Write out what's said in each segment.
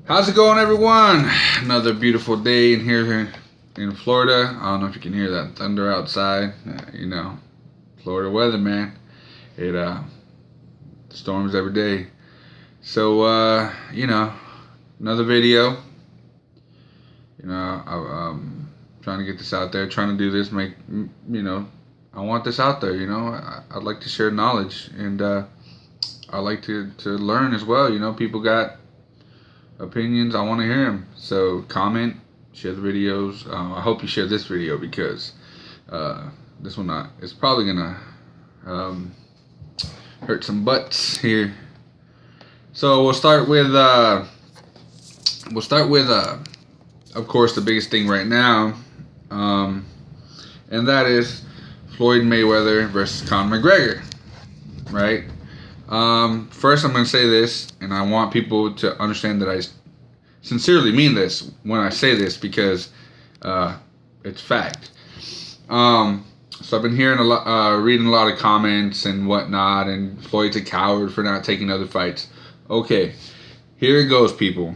How's it going, everyone? Another beautiful day in here in Florida. I don't know if you can hear that thunder outside. Florida weather, man. It storms every day. So another video. I'm trying to get this out there, trying to do this, I want this out there. I'd like to share knowledge, and I like to learn as well. People got opinions. I want to hear them. So comment, share the videos. I hope you share this video because this one it's probably gonna hurt some butts here. So we'll start with of course the biggest thing right now, and that is Floyd Mayweather versus Conor McGregor, right? First, I'm going to say this, and I want people to understand that I sincerely mean this when I say this because it's fact. So I've been hearing reading a lot of comments and whatnot, and Floyd's a coward for not taking other fights. Okay, here it goes, people.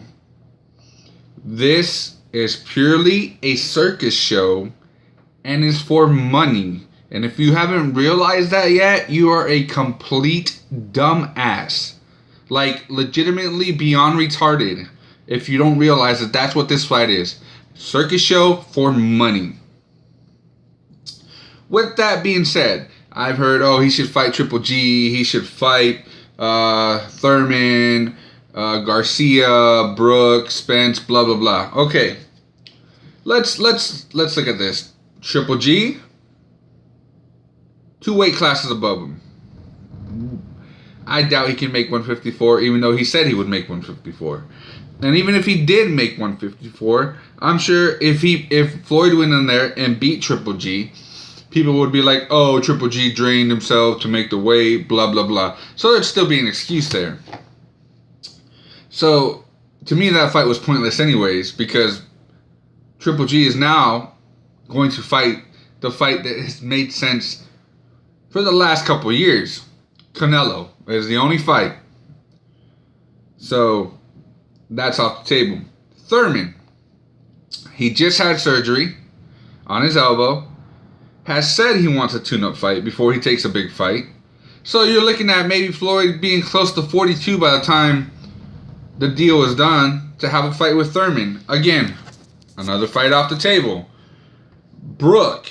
This is purely a circus show and is for money. And if you haven't realized that yet, you are a complete dumbass. Like, legitimately beyond retarded if you don't realize that that's what this fight is. Circus show for money. With that being said, I've heard, he should fight Triple G, he should fight Thurman, Garcia, Brooks, Spence, blah, blah, blah. Okay, let's look at this. Triple G, 2 weight classes above him. I doubt he can make 154, even though he said he would make 154. And even if he did make 154, I'm sure if Floyd went in there and beat Triple G, people would be like, oh, Triple G drained himself to make the weight, blah, blah, blah. So there'd still be an excuse there. So, to me, that fight was pointless anyways, because Triple G is now going to fight the fight that has made sense for the last couple of years. Canelo is the only fight. So, that's off the table. Thurman, he just had surgery on his elbow, has said he wants a tune-up fight before he takes a big fight. So, you're looking at maybe Floyd being close to 42 by the time the deal is done to have a fight with Thurman. Again, another fight off the table. Brook,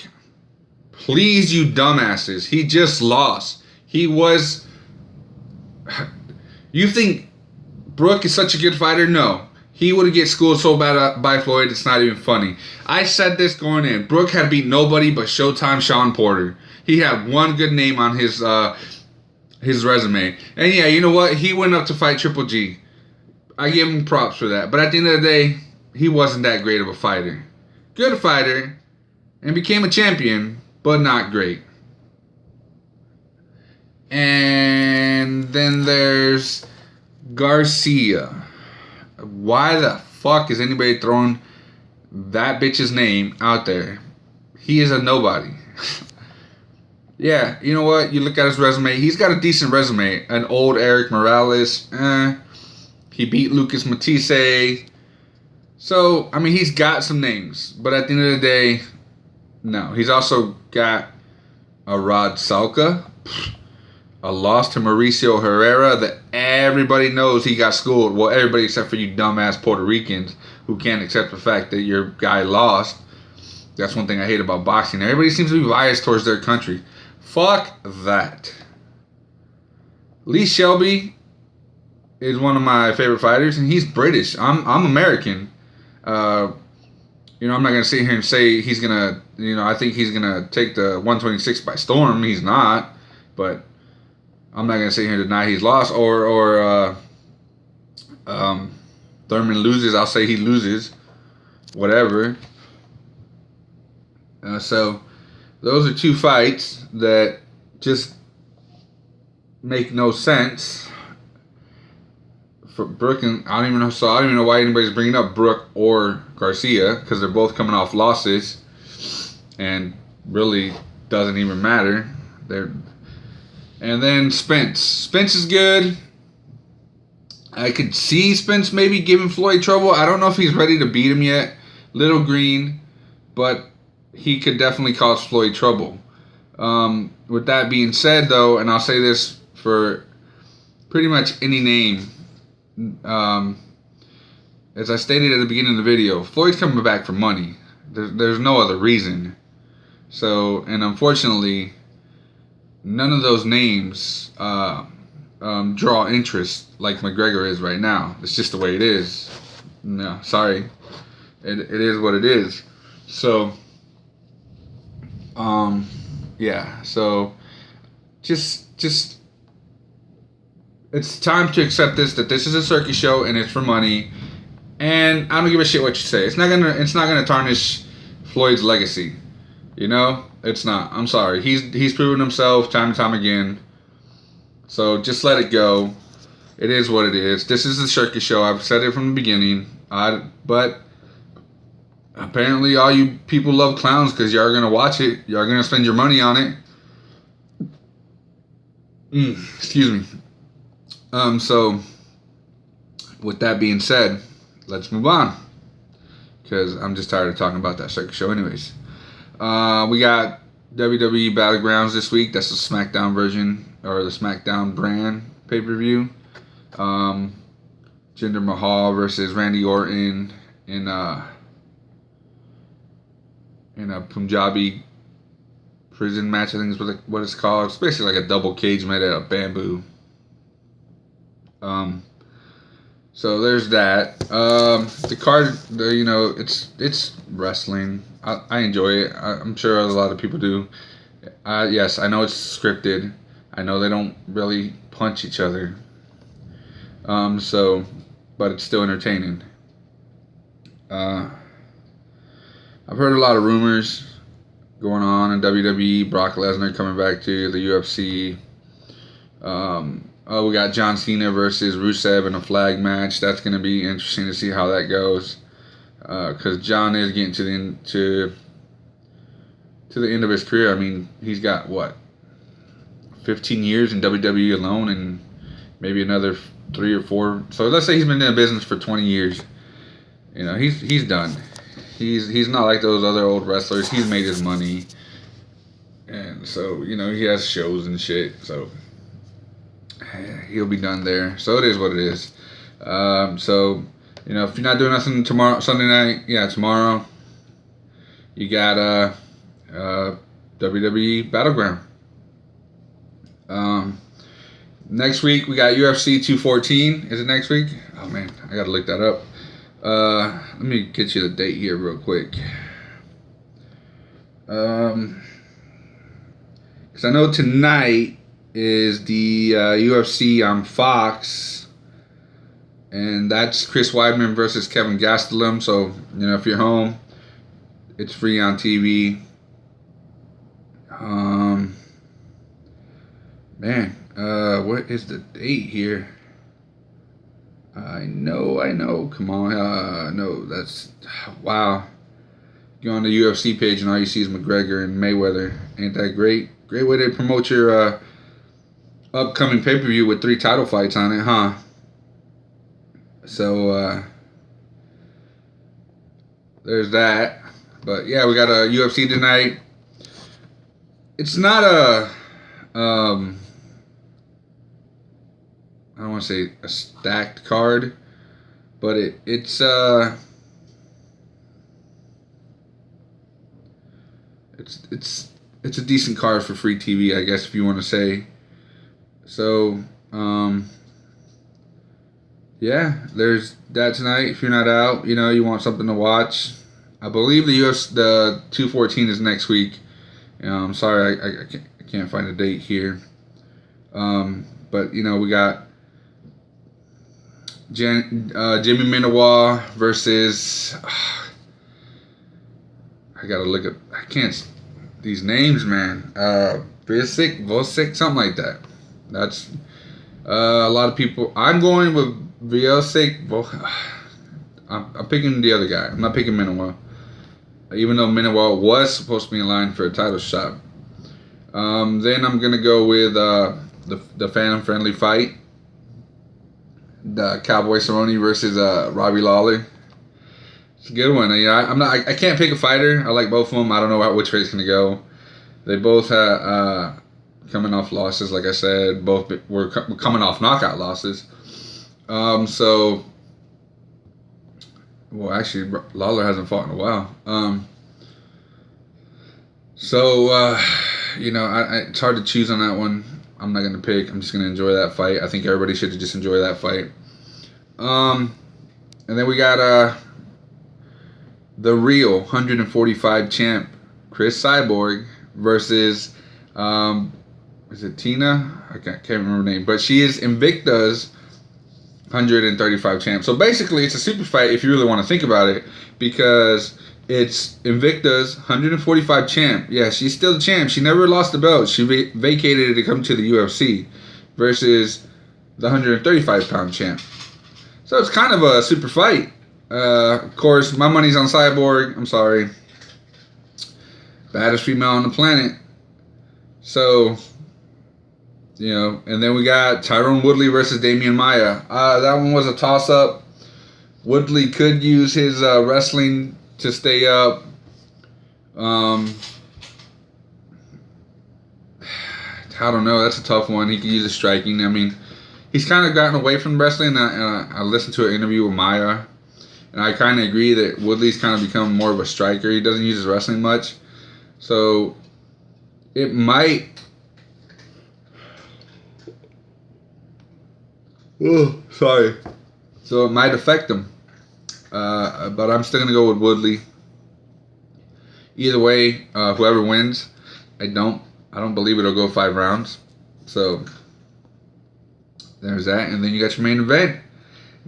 please, you dumbasses. He just lost. You think Brook is such a good fighter? No. He would get schooled so bad by Floyd, it's not even funny. I said this going in. Brook had beat nobody but Showtime Sean Porter. He had one good name on his resume. And yeah, you know what? He went up to fight Triple G. I give him props for that. But at the end of the day, he wasn't that great of a fighter. Good fighter, and became a champion, but not great. And then there's Garcia. Why the fuck is anybody throwing that bitch's name out there? He is a nobody. Yeah, you know what? You look at his resume. He's got a decent resume. An old Eric Morales. He beat Lucas Matisse. So, I mean, he's got some names. But at the end of the day, no. He's also got a Rod Salka, a loss to Mauricio Herrera that everybody knows he got schooled. Well, everybody except for you dumbass Puerto Ricans who can't accept the fact that your guy lost. That's one thing I hate about boxing. Everybody seems to be biased towards their country. Fuck that. Lee Shelby is one of my favorite fighters, and he's British. I'm American. I'm not going to sit here and say he's going to, I think he's going to take the 126 by storm. He's not. But I'm not going to sit here and deny he's lost. Or Thurman loses. I'll say he loses. Whatever. So those are 2 fights that just make no sense. For Brook and I don't even know why anybody's bringing up Brook or Garcia, because they're both coming off losses, and really doesn't even matter. And then Spence is good. I could see Spence maybe giving Floyd trouble. I don't know if he's ready to beat him yet. Little green, but he could definitely cause Floyd trouble. With that being said, though, and I'll say this for pretty much any name, as I stated at the beginning of the video, Floyd's coming back for money. There's no other reason. So, and unfortunately, none of those names draw interest like McGregor is right now. It's just the way it is. No, sorry. It is what it is. So, yeah. So, just it's time to accept that this is a circus show and it's for money. And I don't give a shit what you say. It's not gonna tarnish Floyd's legacy. You know, it's not. I'm sorry. He's proven himself time and time again. So just let it go. It is what it is. This is a circus show. I've said it from the beginning. But apparently all you people love clowns because y'all are gonna watch it. Y'all are gonna spend your money on it. Excuse me. So with that being said, let's move on, because I'm just tired of talking about that circus show anyways. We got WWE Battlegrounds this week. That's the SmackDown version, or the SmackDown brand pay-per-view. Jinder Mahal versus Randy Orton in a Punjabi prison match, I think is what it's called. It's basically like a double cage made out of bamboo. So there's that. The card, you know, it's wrestling. I enjoy it. I'm sure a lot of people do. Yes, I know it's scripted. I know they don't really punch each other. But it's still entertaining. I've heard a lot of rumors going on in WWE. Brock Lesnar coming back to the UFC. We got John Cena versus Rusev in a flag match. That's going to be interesting to see how that goes. Because John is getting to the end of his career. I mean, he's got, 15 years in WWE alone, and maybe another 3 or 4. So let's say he's been in the business for 20 years. You know, he's done. He's not like those other old wrestlers. He's made his money. And so, you know, he has shows and shit. So he'll be done there. So it is what it is. So, you know, if you're not doing nothing tomorrow, Sunday night, tomorrow, you got WWE Battleground. Next week we got UFC 214. Is it next week? Oh man, I gotta look that up. Let me get you the date here real quick. Because I know tonight is the UFC on Fox, and that's Chris Weidman versus Kevin Gastelum. So, you know, if you're home, it's free on TV. What is the date here? I know. Come on. No, that's... Wow. You go on the UFC page and all you see is McGregor and Mayweather. Ain't that great? Great way to promote your upcoming pay-per-view with 3 title fights on it, huh? So, there's that. But, yeah, we got a UFC tonight. It's not a... I don't want to say a stacked card, but it's a decent card for free TV, I guess, if you want to say. So, yeah, there's that tonight. If you're not out, you know, you want something to watch. I believe the 214 is next week. I'm sorry, I can't find a date here. But you know, we got Jimmy Minowa versus... I gotta look at... I can't... These names, man. Vosic, something like that. That's... a lot of people... I'm going with Vosic. I'm picking the other guy. I'm not picking Minowa. Even though Minowa was supposed to be in line for a title shot. Then I'm gonna go with the Phantom Friendly fight. the Cowboy Cerrone versus Robbie Lawler. It's a good one. I can't pick a fighter. I like both of them. I don't know which way it's gonna go. They both coming off losses, like I said. Both were coming off knockout losses. So, well, actually, Lawler hasn't fought in a while. It's hard to choose on that one. I'm not gonna pick. I'm just gonna enjoy that fight. I think everybody should just enjoy that fight. And then we got the real 145 champ Chris Cyborg versus is it Tina? I can't remember her name, but she is Invicta's 135 champ. So basically, it's a super fight if you really want to think about it, because it's Invicta's 145 champ. Yeah, she's still the champ. She never lost the belt. She vacated it to come to the UFC versus the 135-pound champ. So it's kind of a super fight. Of course, my money's on Cyborg. I'm sorry. Baddest female on the planet. So, and then we got Tyron Woodley versus Damian Maia. That one was a toss-up. Woodley could use his wrestling to stay up. I don't know. That's a tough one. He could use his striking. I mean, he's kind of gotten away from wrestling. I listened to an interview with Maia, and I kind of agree that Woodley's kind of become more of a striker. He doesn't use his wrestling much. So, it might... Oh, sorry. So, it might affect him. But I'm still going to go with Woodley. Either way, whoever wins, I don't believe it'll go 5 rounds. So, there's that. And then you got your main event.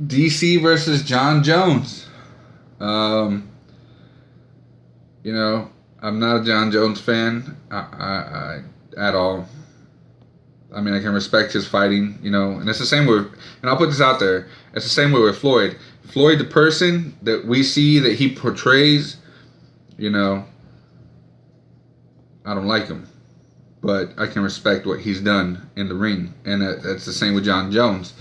DC versus John Jones. I'm not a John Jones fan I at all. I mean, I can respect his fighting, and it's the same with, and I'll put this out there, it's the same way with Floyd. Floyd, the person that we see that he portrays, I don't like him. But I can respect what he's done in the ring. And that's the same with John Jones.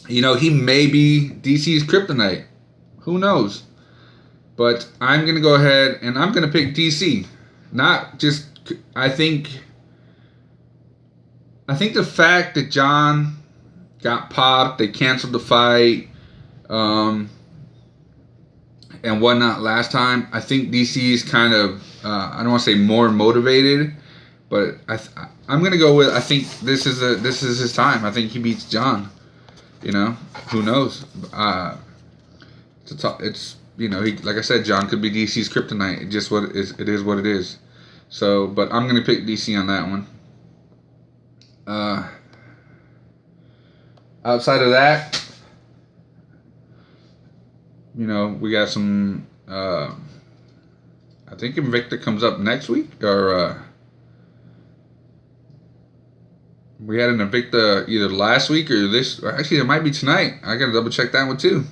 He may be DC's kryptonite. Who knows? But I'm going to go ahead and I'm going to pick DC. Not just, I think the fact that John got popped, they canceled the fight, and whatnot last time. I think DC's kind of, I don't want to say more motivated, but I'm going to go with, I think this is his time. I think he beats John. Who knows? It's like I said, John could be DC's kryptonite. It is what it is. So, but I'm gonna pick DC on that one. Outside of that, we got some. I think Invicta comes up next week, or we had an Invicta either last week or this. Or actually, it might be tonight. I gotta double check that one too.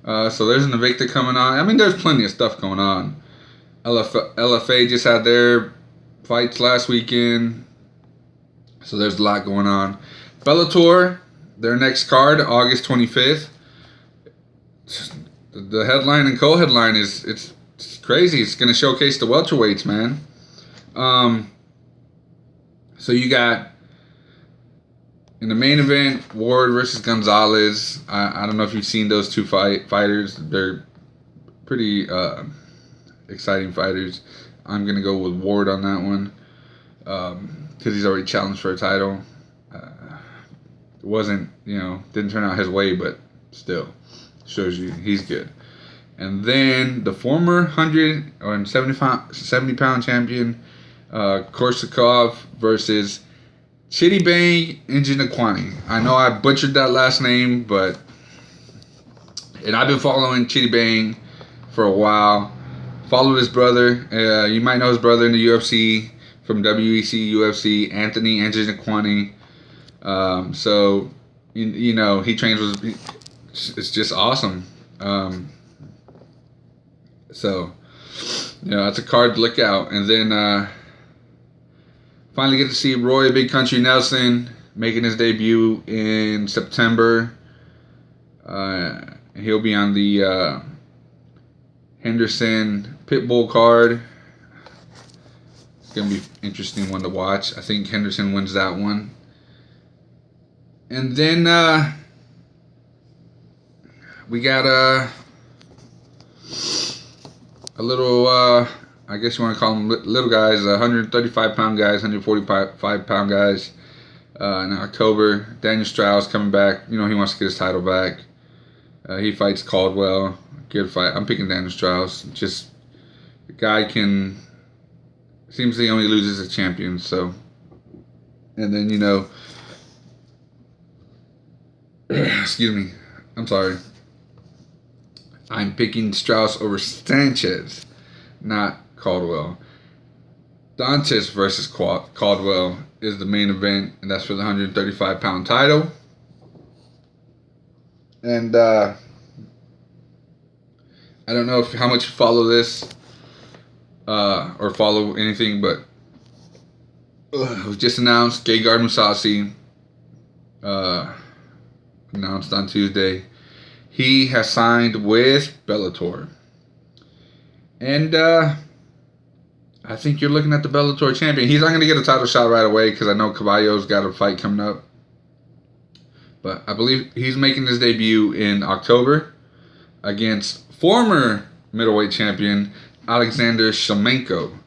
So there's an Invicta coming on. I mean, there's plenty of stuff going on. LFA just had their fights last weekend. So there's a lot going on. Bellator, their next card, August 25th. The headline and co-headline it's crazy. It's going to showcase the welterweights, man. So you got, in the main event, Ward versus Gonzalez. I don't know if you've seen those two fighters. They're pretty exciting fighters. I'm going to go with Ward on that one because he's already challenged for a title. It wasn't, didn't turn out his way, but still shows you he's good. And then the former 170 pound champion, Korsakov versus Chitty Bang Njinakwani. I know I butchered that last name, and I've been following Chitty Bang for a while. Followed his brother. You might know his brother in the UFC from WEC, UFC, Anthony Njinakwani. So, he trains with. It's just awesome. So, that's a card to look out. And then finally get to see Roy Big Country Nelson making his debut in September. He'll be on the Henderson Pitbull card. It's going to be an interesting one to watch. I think Henderson wins that one. And then we got a little, I guess you want to call them little guys, 135-pound guys, 145-pound guys. In October, Daniel Strauss coming back. You know, he wants to get his title back. He fights Caldwell. Good fight. I'm picking Daniel Strauss. Just the guy seems he only loses as champion. So, and then excuse me. I'm sorry. I'm picking Strauss over Sanchez, not Caldwell. Dantes versus Caldwell is the main event, and that's for the 135-pound title. And I don't know how much you follow this or follow anything, but it was just announced. Gegard Mousasi announced on Tuesday. He has signed with Bellator. And I think you're looking at the Bellator champion. He's not going to get a title shot right away because I know Caballo's got a fight coming up. But I believe he's making his debut in October against former middleweight champion Alexander Shlemenko.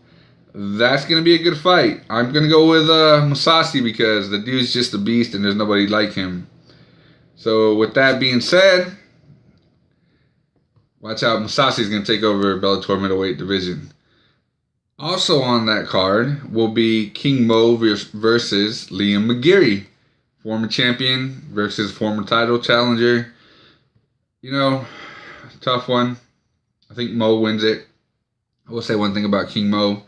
That's going to be a good fight. I'm going to go with Mousasi because the dude's just a beast and there's nobody like him. So with that being said, watch out. Mousasi's going to take over Bellator middleweight division. Also on that card will be King Mo versus Liam McGeary. Former champion versus former title challenger. Tough one. I think Mo wins it. I will say one thing about King Mo.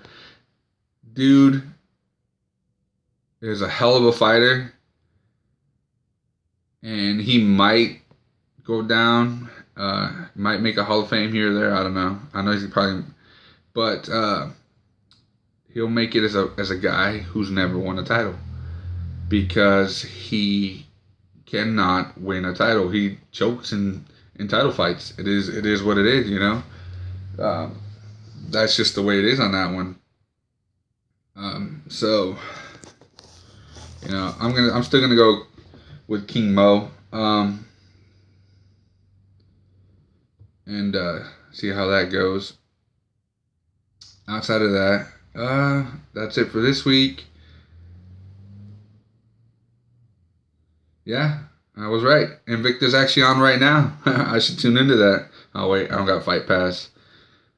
Dude is a hell of a fighter. And he might go down. Might make a Hall of Fame here or there. I don't know. I know he's probably... But he'll make it as a guy who's never won a title. Because he cannot win a title. He chokes in title fights. It is what it is, That's just the way it is on that one. So I'm still gonna go with King Mo. And see how that goes. Outside of that, that's it for this week. Yeah, I was right. Invicta's actually on right now. I should tune into that. Oh, wait, I don't got Fight Pass.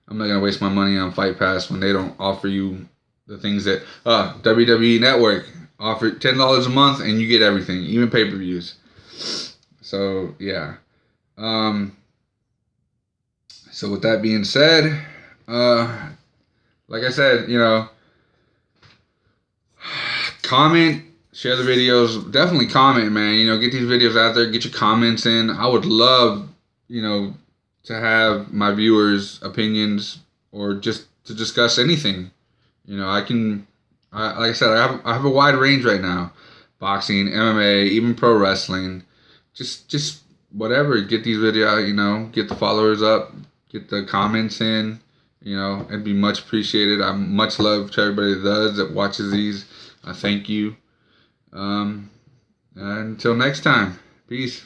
I'm not going to waste my money on Fight Pass when they don't offer you the things that... WWE Network offer $10 a month and you get everything, even pay-per-views. So, yeah. So, with that being said, like I said, comment... Share the videos. Definitely comment, man. Get these videos out there. Get your comments in. I would love, to have my viewers' opinions or just to discuss anything. Like I said, I have a wide range right now. Boxing, MMA, even pro wrestling. Just whatever. Get these videos, get the followers up. Get the comments in. It'd be much appreciated. I'm much love to everybody that watches these. I thank you. Until next time, peace.